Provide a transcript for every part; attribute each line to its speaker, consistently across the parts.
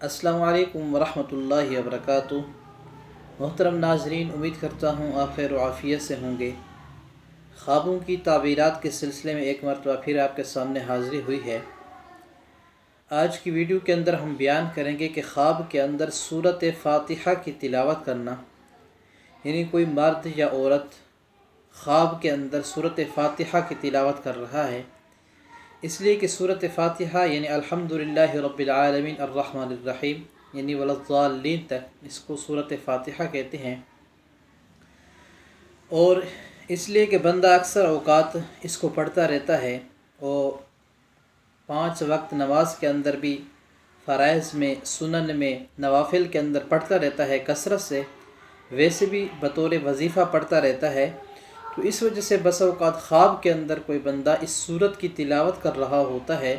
Speaker 1: السلام علیکم ورحمۃ اللہ وبرکاتہ۔ محترم ناظرین، امید کرتا ہوں آپ خیر و عافیت سے ہوں گے۔ خوابوں کی تعبیرات کے سلسلے میں ایک مرتبہ پھر آپ کے سامنے حاضری ہوئی ہے۔ آج کی ویڈیو کے اندر ہم بیان کریں گے کہ خواب کے اندر سورۃ فاتحہ کی تلاوت کرنا، یعنی کوئی مرد یا عورت خواب کے اندر سورۃ فاتحہ کی تلاوت کر رہا ہے، اس لیے کہ سورۃ فاتحہ یعنی الحمدللہ رب العالمین الرحمن الرحیم یعنی ولضالین تک اس کو سورۃ فاتحہ کہتے ہیں، اور اس لیے کہ بندہ اکثر اوقات اس کو پڑھتا رہتا ہے اور 5 وقت نماز کے اندر بھی، فرائض میں، سنن میں، نوافل کے اندر پڑھتا رہتا ہے کثرت سے، ویسے بھی بطور وظیفہ پڑھتا رہتا ہے۔ تو اس وجہ سے بس اوقات خواب کے اندر کوئی بندہ اس سورت کی تلاوت کر رہا ہوتا ہے،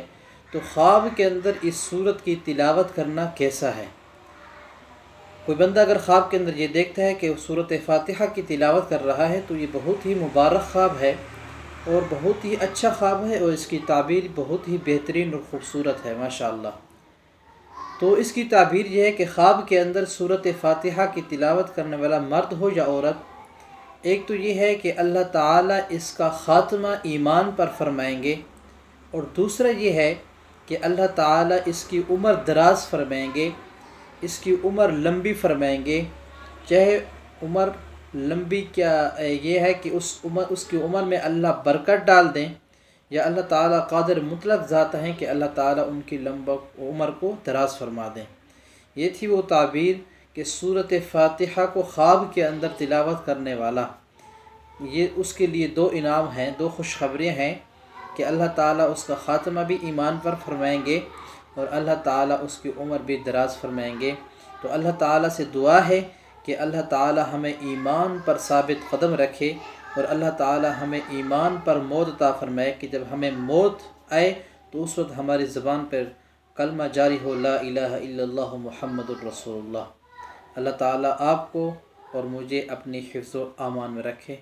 Speaker 1: تو خواب کے اندر اس سورت کی تلاوت کرنا کیسا ہے؟ کوئی بندہ اگر خواب کے اندر یہ دیکھتا ہے کہ سورۃ فاتحہ کی تلاوت کر رہا ہے تو یہ بہت ہی مبارک خواب ہے اور بہت ہی اچھا خواب ہے، اور اس کی تعبیر بہت ہی بہترین اور خوبصورت ہے ماشاءاللہ۔ تو اس کی تعبیر یہ ہے کہ خواب کے اندر سورۃ فاتحہ کی تلاوت کرنے والا مرد ہو یا عورت، ایک تو یہ ہے کہ اللہ تعالیٰ اس کا خاتمہ ایمان پر فرمائیں گے، اور دوسرا یہ ہے کہ اللہ تعالیٰ اس کی عمر دراز فرمائیں گے، اس کی عمر لمبی فرمائیں گے۔ چاہے عمر لمبی کیا یہ ہے کہ اس کی عمر میں اللہ برکت ڈال دیں، یا اللہ تعالیٰ قادر مطلق ذات ہیں کہ اللہ تعالیٰ ان کی عمر کو دراز فرما دیں۔ یہ تھی وہ تعبیر کہ سورۃ فاتحہ کو خواب کے اندر تلاوت کرنے والا، یہ اس کے لیے 2 انعام ہیں، 2 خوشخبریاں ہیں کہ اللہ تعالیٰ اس کا خاتمہ بھی ایمان پر فرمائیں گے اور اللہ تعالیٰ اس کی عمر بھی دراز فرمائیں گے۔ تو اللہ تعالیٰ سے دعا ہے کہ اللہ تعالیٰ ہمیں ایمان پر ثابت قدم رکھے، اور اللہ تعالیٰ ہمیں ایمان پر موت عطا فرمائے کہ جب ہمیں موت آئے تو اس وقت ہماری زبان پر کلمہ جاری ہو، لا الہ الا اللہ محمد الرسول اللہ۔ اللہ تعالیٰ آپ کو اور مجھے اپنی حفظ و امان میں رکھے۔